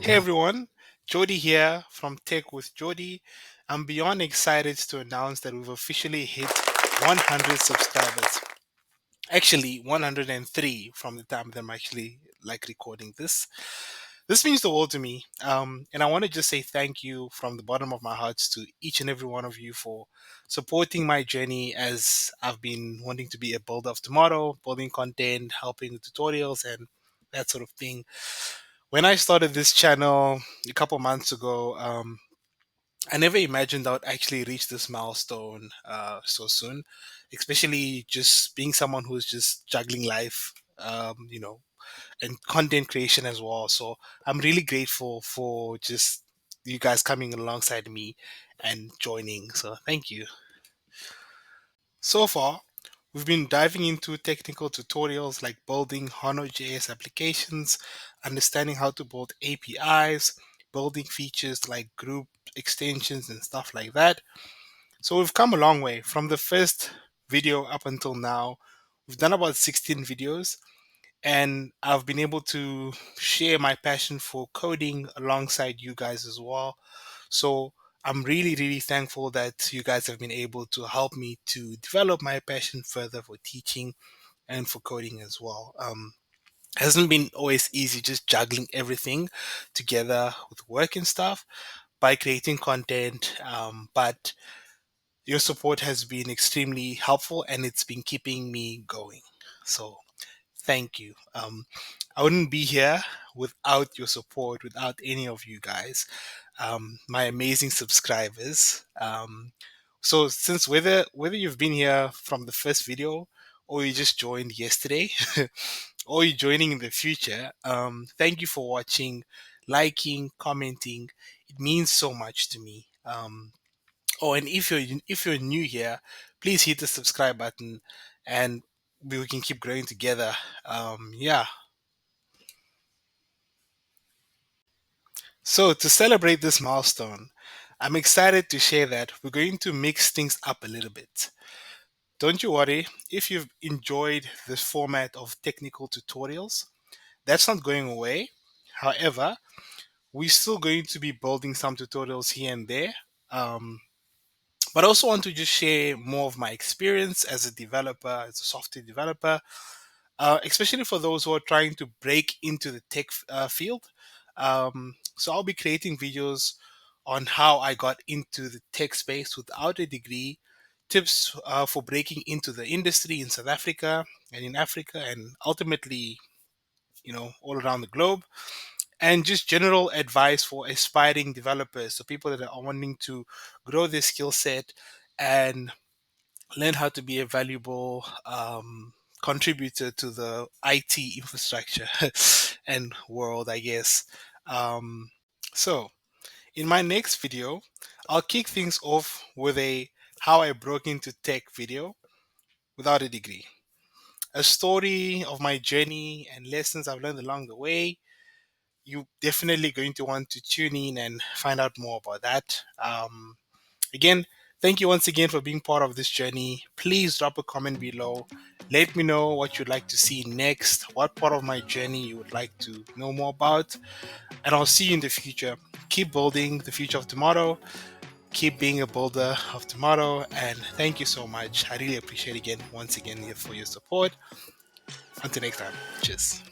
Hey everyone, Jody here from TechWithGiordi. I'm beyond excited to announce that we've officially hit 100 subscribers. Actually, 103 from the time that I'm actually recording this. This means the world to me. And I want to just say thank you from the bottom of my heart to each and every one of you for supporting my journey as I've been wanting to be a builder of tomorrow, building content, helping with tutorials, and that sort of thing. When I started this channel a couple months ago, I never imagined I would actually reach this milestone so soon, especially just being someone who's just juggling life, and content creation as well. So I'm really grateful for just you guys coming alongside me and joining. So thank you. So far, we've been diving into technical tutorials like building Hono.js applications, understanding how to build APIs, building features like group extensions and stuff like that. So we've come a long way from the first video up until now. We've done about 16 videos, and I've been able to share my passion for coding alongside you guys as well. So I'm really, really thankful that you guys have been able to help me to develop my passion further for teaching and for coding as well. Hasn't been always easy just juggling everything together with work and stuff by creating content, but your support has been extremely helpful and it's been keeping me going. So thank you. I wouldn't be here without your support, without any of you guys, my amazing subscribers. So since whether you've been here from the first video or you just joined yesterday or you're joining in the future, thank you for watching, liking, commenting. It means so much to me. Oh, and if you're new here, please hit the subscribe button, and we can keep growing together. Yeah. So to celebrate this milestone, I'm excited to share that we're going to mix things up a little bit. Don't you worry if you've enjoyed this format of technical tutorials. That's not going away. However, we're still going to be building some tutorials here and there. Um, but I also want to just share more of my experience as a developer, as a software developer, especially for those who are trying to break into the tech field. So I'll be creating videos on how I got into the tech space without a degree, tips for breaking into the industry in South Africa and in Africa, and ultimately, all around the globe, and just general advice for aspiring developers, so people that are wanting to grow their skill set and learn how to be a valuable contributor to the IT infrastructure and world, I guess. Um, so, in my next video, I'll kick things off with a how I broke into tech video without a degree. A story of my journey and lessons I've learned along the way. You definitely going to want to tune in and find out more about that. Again, thank you once again for being part of this journey. Please drop a comment below. Let me know what you'd like to see next, what part of my journey you would like to know more about, and I'll see you in the future. Keep building the future of tomorrow. Keep being a builder of tomorrow. And thank you so much. I really appreciate again, once again, for your support. Until next time. Cheers.